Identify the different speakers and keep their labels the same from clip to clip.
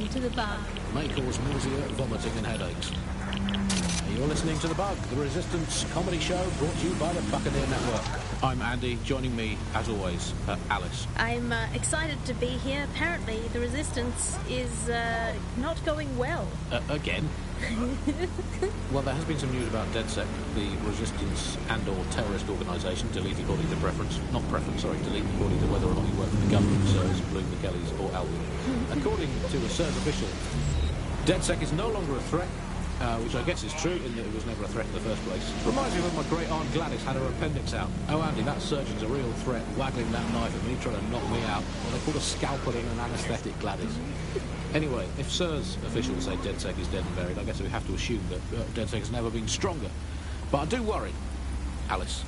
Speaker 1: To the bug.
Speaker 2: May cause nausea, vomiting and headaches. You're listening to The Bug, the Resistance comedy show brought to you by the Buccaneer Network. I'm Andy, joining me, as always, Alice.
Speaker 1: I'm excited to be here. Apparently, the Resistance is not going well.
Speaker 2: Again? Well, there has been some news about Dedsec, the Resistance and/or terrorist organisation, delete according to preference. Not preference, sorry, delete according to whether or not you work for the government service, Bloom, the Kellys or Albion. According to a CERS official, Dedsec is no longer a threat, which I guess is true in that it was never a threat in the first place. Reminds me of when my great aunt Gladys had her appendix out. Oh, Andy, that surgeon's a real threat, waggling that knife at me, trying to knock me out. Well, they put a scalpel in an anaesthetic, Gladys. Anyway, if CERS officials say Dedsec is dead and buried, I guess we have to assume that Dedsec has never been stronger. But I do worry, Alice.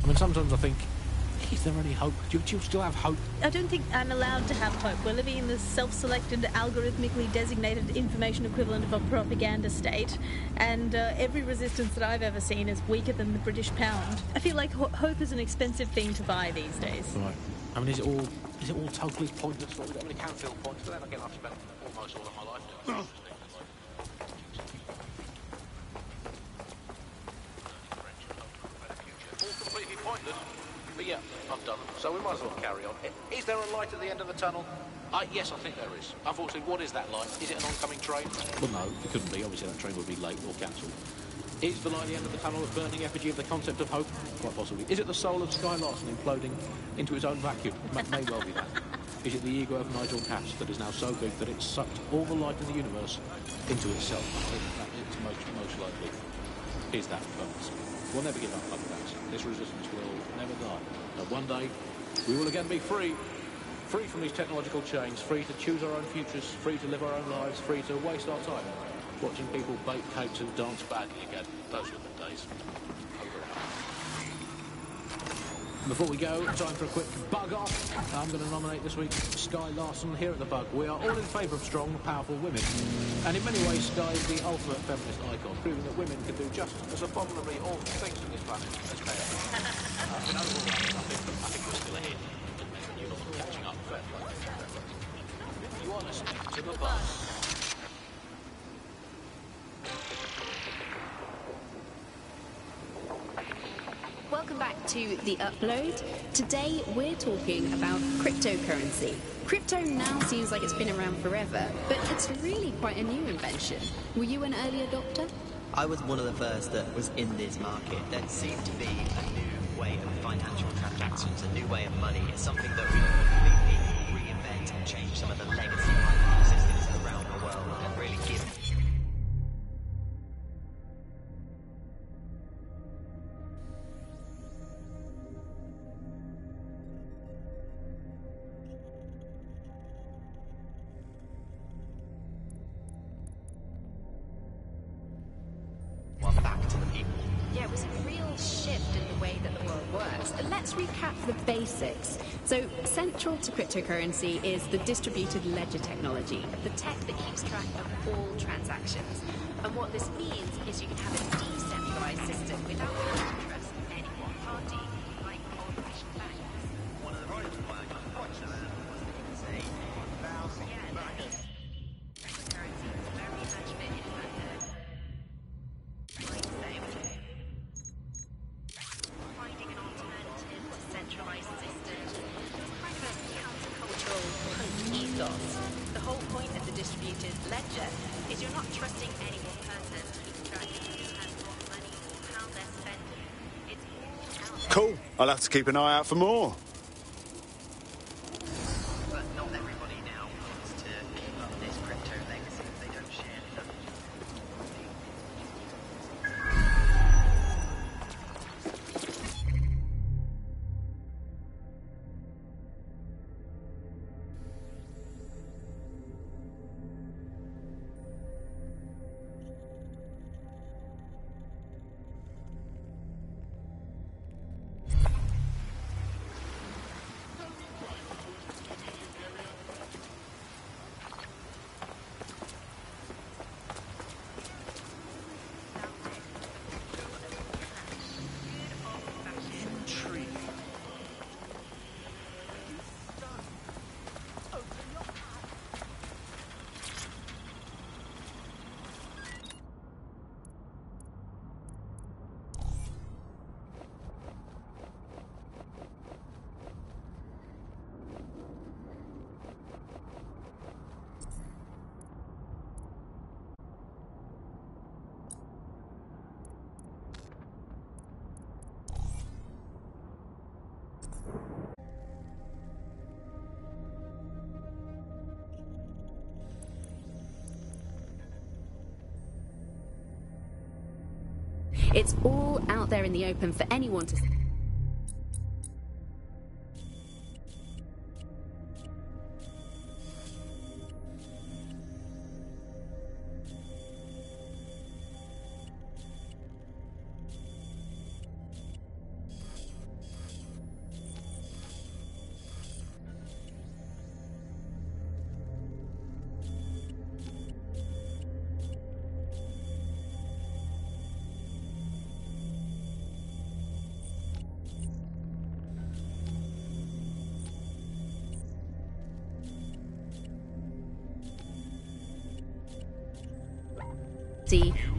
Speaker 2: I mean, sometimes I think, is there any hope? Do you still have hope?
Speaker 1: I don't think I'm allowed to have hope. We're living in this self-selected, algorithmically designated information equivalent of a propaganda state, and every resistance that I've ever seen is weaker than the British pound. I feel like hope is an expensive thing to buy these days.
Speaker 2: Right. I mean, is it all totally pointless? I mean, it can feel pointless, but then again, I've spent almost all of my life doing this. Completely pointless. But yeah, I've done. So we might as well carry on. Is there a light at the end of the tunnel? Yes, I think there is. Unfortunately, what is that light? Is it an oncoming train? Well, no, it couldn't be. Obviously, that train would be late or cancelled. Is the light at the end of the tunnel a burning effigy of the concept of hope? Quite possibly. Is it the soul of Sky Larson imploding into its own vacuum? May well be that. Is it the ego of Nigel Cass that is now so big that it's sucked all the light in the universe into itself? It's most likely. Is that perhaps? We'll never give up, Buccaneers. This resistance will never die. But one day, we will again be free. Free from these technological chains, free to choose our own futures, free to live our own lives, free to waste our time watching people bake cakes and dance badly again. Those were the days. Over and out. Before we go, time for a quick bug off. I'm going to nominate this week Sky Larson here at The Bug. We are all in favour of strong, powerful women. And in many ways, Sky is the ultimate feminist icon, proving that women can do just as abominably awful things on this planet as men. In overall, I think we're still ahead. You're not catching up. You are listening to The Bug.
Speaker 3: Welcome back to The Upload. Today we're talking about cryptocurrency. Crypto now seems like it's been around forever, but it's really quite a new invention. Were you an early adopter?
Speaker 4: I was one of the first that was in this market. There seemed to be a new way of financial transactions, a new way of money. It's something that we completely reinvent and change some of the legacy systems around the world and really give.
Speaker 3: It was a real shift in the way that the world works. Let's recap the basics. So, central to cryptocurrency is the distributed ledger technology, the tech that keeps track of all transactions. And what this means is you can have a decentralized system without the interest of any one party, like old-fashioned banks.
Speaker 4: One of the reasons why I got quite sad was that you could say 1,000 banks.
Speaker 3: ledger is you're not trusting any one person to keep track of who has what money or how they're spending it. It's all out there.
Speaker 5: Cool. I'll have to keep an eye out for more.
Speaker 4: But not everybody now wants to keep up this crypto legacy. They don't share this attitude.
Speaker 3: It's all out there in the open for anyone to see.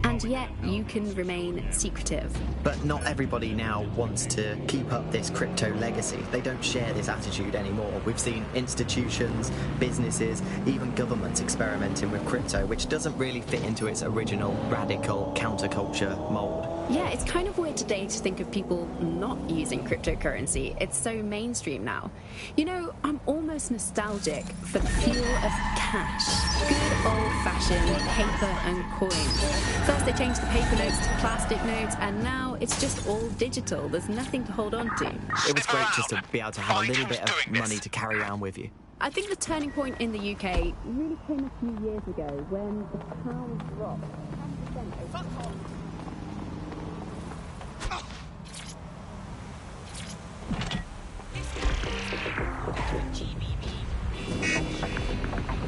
Speaker 3: And yet you can remain secretive.
Speaker 4: But not everybody now wants to keep up this crypto legacy. They don't share this attitude anymore. We've seen institutions, businesses, even governments experimenting with crypto, which doesn't really fit into its original radical counterculture mold.
Speaker 3: Yeah, it's kind of weird today to think of people not using cryptocurrency. It's so mainstream now. You know, I'm almost nostalgic for the feel of cash. Good old-fashioned paper and coins. First they changed the paper notes to plastic notes, and now it's just all digital. There's nothing to hold on to.
Speaker 4: It was great just to be able to have a little bit of money to carry around with you.
Speaker 3: I think the turning point in the UK really came a few years ago when the pound dropped 10% over... Fuck off!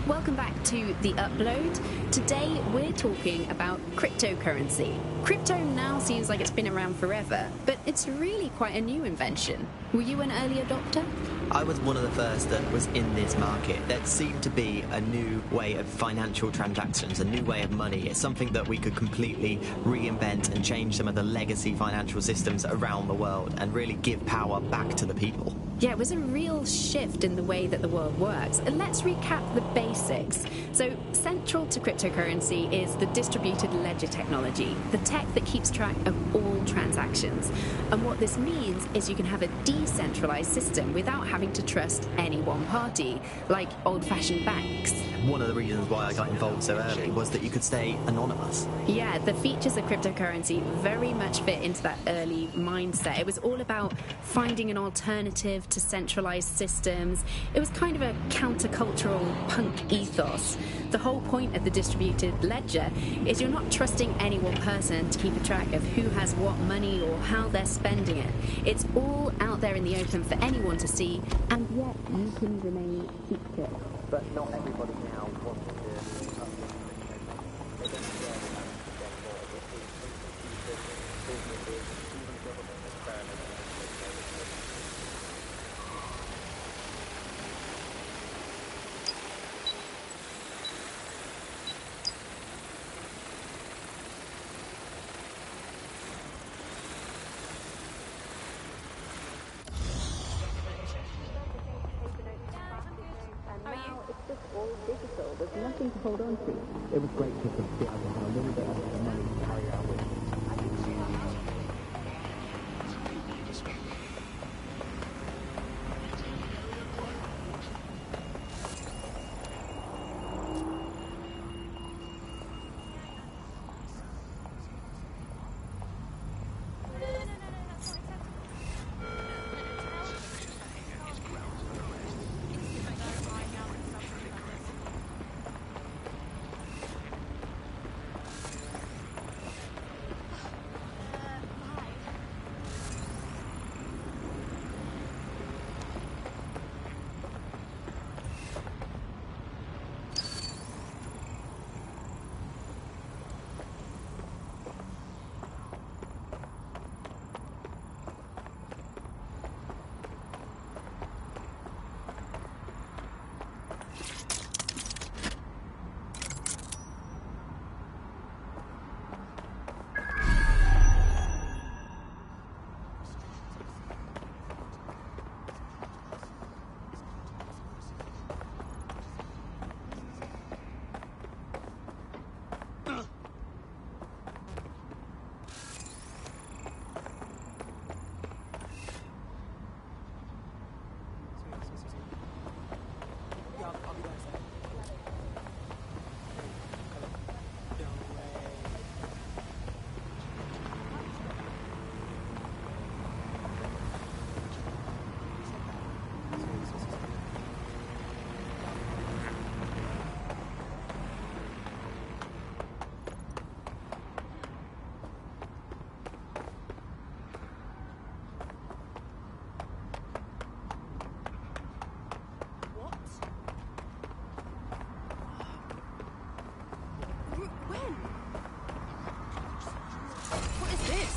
Speaker 3: Welcome back to The Upload. Today we're talking about cryptocurrency. Crypto now seems like it's been around forever, but it's really quite a new invention. Were you an early adopter?
Speaker 4: I was one of the first that was in this market. There seemed to be a new way of financial transactions, a new way of money. It's something that we could completely reinvent and change some of the legacy financial systems around the world and really give power back to the people.
Speaker 3: Yeah, it was a real shift in the way that the world works. And let's recap the basics. So, central to cryptocurrency is the distributed ledger technology, the tech that keeps track of all transactions. And what this means is you can have a decentralized system without having to trust any one party, like old-fashioned banks.
Speaker 4: One of the reasons why I got involved so early was that you could stay anonymous.
Speaker 3: Yeah, the features of cryptocurrency very much fit into that early mindset. It was all about finding an alternative to centralized systems. It was kind of a countercultural punk ethos. The whole point of the distributed ledger is you're not trusting any one person to keep a track of who has what money or how they're spending it. It's all out there in the open for anyone to see, and yet you can remain secret.
Speaker 4: But not everybody now wants to keep up with They don't share this attitude anymore. We've seen institutions, businesses, even government experimenting with crypto.
Speaker 6: thing to hold on to. It was great to be able to have a little bit of money to carry out with.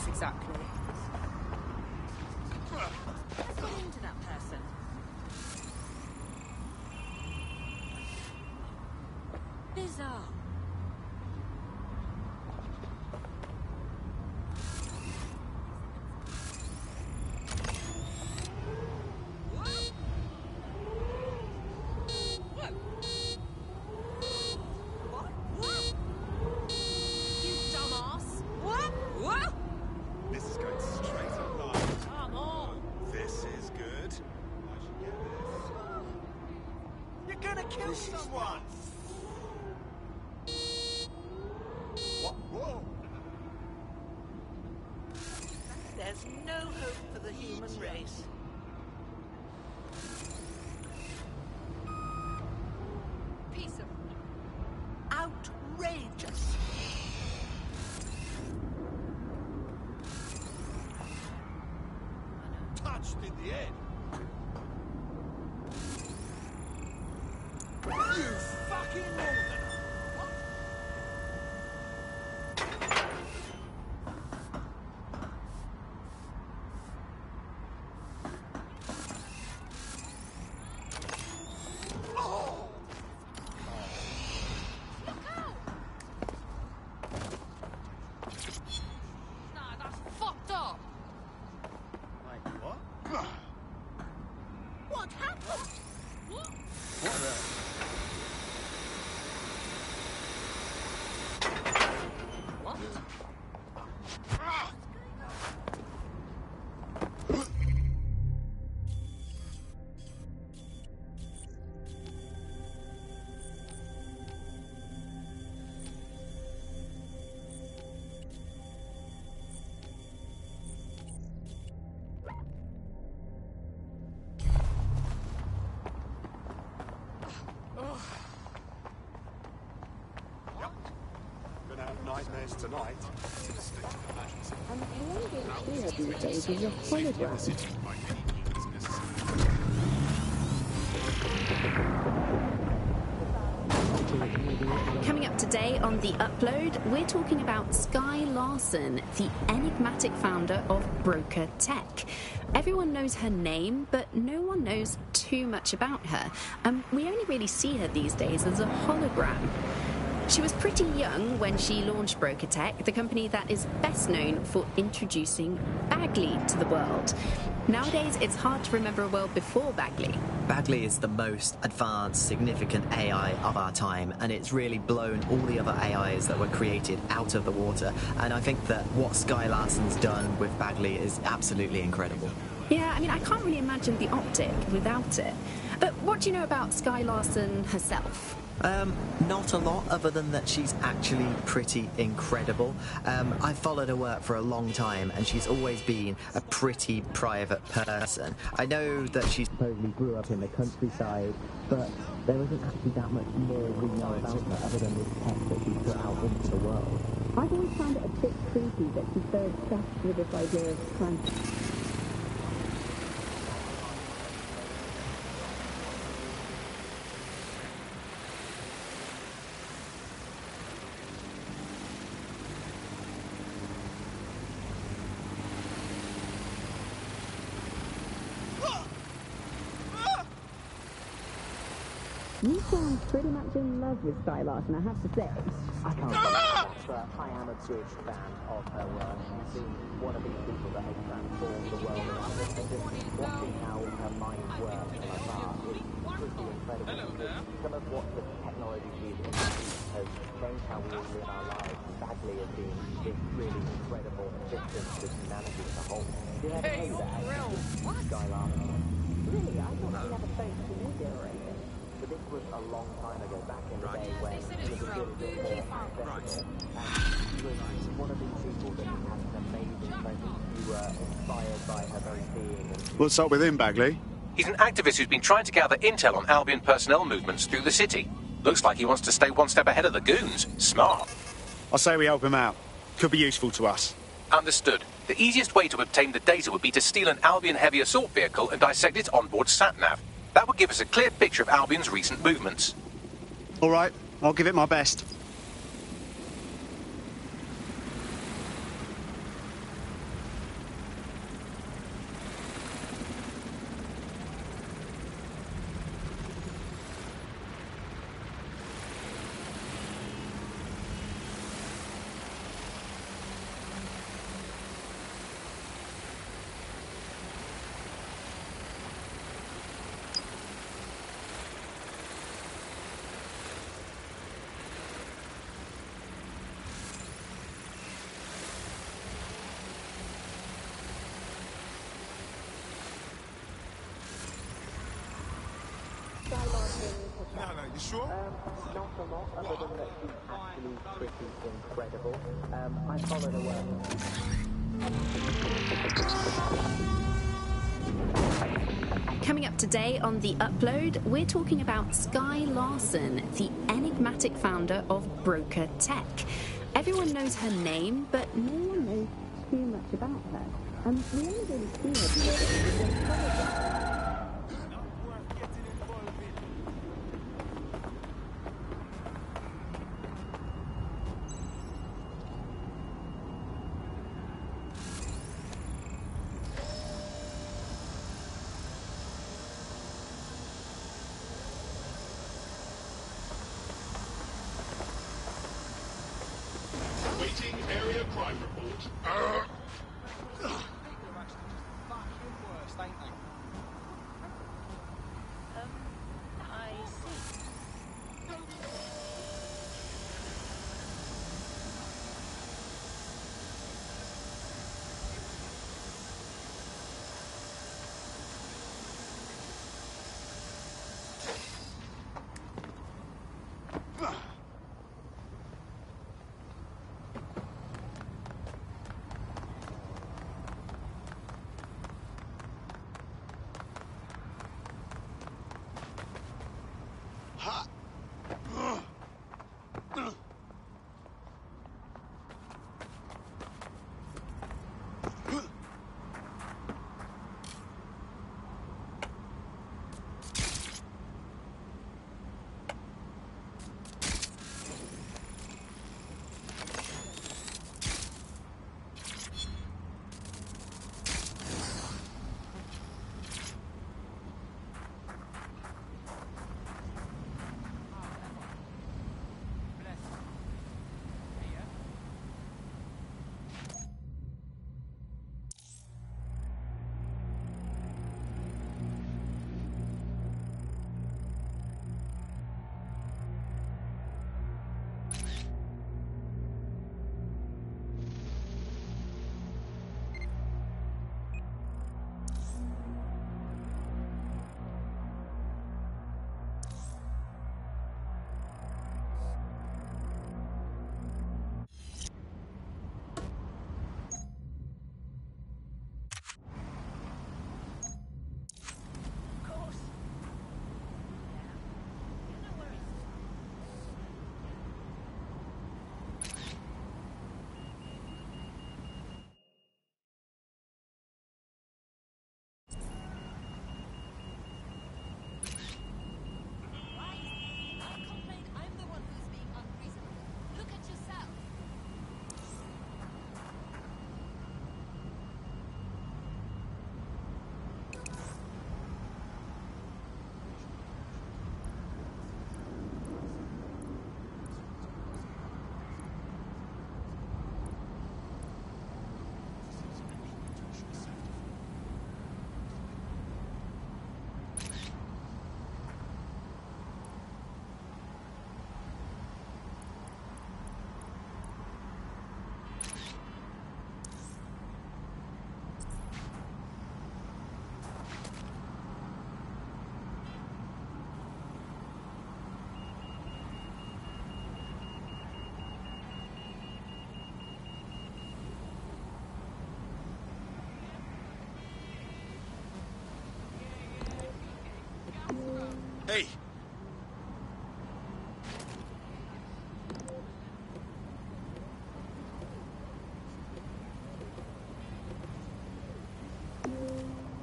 Speaker 7: Exactly. Let's go into that person. Bizarre.
Speaker 8: There's no hope for the human race.
Speaker 7: Piece of
Speaker 8: outrageous.
Speaker 5: Touched in the head. You fucking northerner!
Speaker 9: Nightmares tonight.
Speaker 6: And the only thing these days is a hologram.
Speaker 3: Coming up today on The Upload, we're talking about Skye Larson, the enigmatic founder of Broker Tech. Everyone knows her name, but no one knows too much about her. We only really see her these days as a hologram. She was pretty young when she launched Broker Tech, the company that is best known for introducing Bagley to the world. Nowadays, it's hard to remember a world before Bagley.
Speaker 4: Bagley is the most advanced, significant AI of our time, and it's really blown all the other AIs that were created out of the water. And I think that what Sky Larson's done with Bagley is absolutely incredible.
Speaker 3: Yeah, I mean, I can't really imagine the optic without it. But what do you know about Sky Larson herself?
Speaker 4: Not a lot, other than that she's actually pretty incredible. I've followed her work for a long time, and she's always been a pretty private person. I know that she supposedly grew up in the countryside, but there isn't actually that much more we know about her other than this tech that she put out into the world.
Speaker 6: I've always found it a bit creepy that she's so obsessed with this idea of crime. You sound pretty much in love with Sky Larson, I have to say.
Speaker 4: I can't believe it, but I am a big fan of her work. She's been one of these people that has transformed the world around us, and just watching how her mind works and her heart is pretty incredible. Some of what the technology she's introduced has changed how we all live our lives, and Bagley has been this really incredible assistant to humanity as a whole. Did I ever tell you that? Sky Larson.
Speaker 6: Really? I thought she never spoke to media or anything.
Speaker 4: But this was a long time ago, back in the day when it was a little bit more accessible. And she was one of these people that had an amazing presence. You were inspired by her very being.
Speaker 9: What's up with him, Bagley?
Speaker 2: He's an activist who's been trying to gather intel on Albion personnel movements through the city. Looks like he wants to stay one step ahead of the goons. Smart.
Speaker 9: I say we help him out. Could be useful to us.
Speaker 2: Understood. The easiest way to obtain the data would be to steal an Albion heavy assault vehicle and dissect its onboard sat-nav. That would give us a clear picture of Albion's recent movements.
Speaker 9: All right, I'll give it my best.
Speaker 5: You sure?
Speaker 4: Not a lot, other than that she's actually pretty incredible. I followed her work.
Speaker 3: Coming up today on The Upload, we're talking about Sky Larson, the enigmatic founder of Broker Tech. Everyone knows her name, but
Speaker 6: No one knows too much about her. And we only really see her
Speaker 5: Waiting area crime report.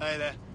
Speaker 10: Hey there.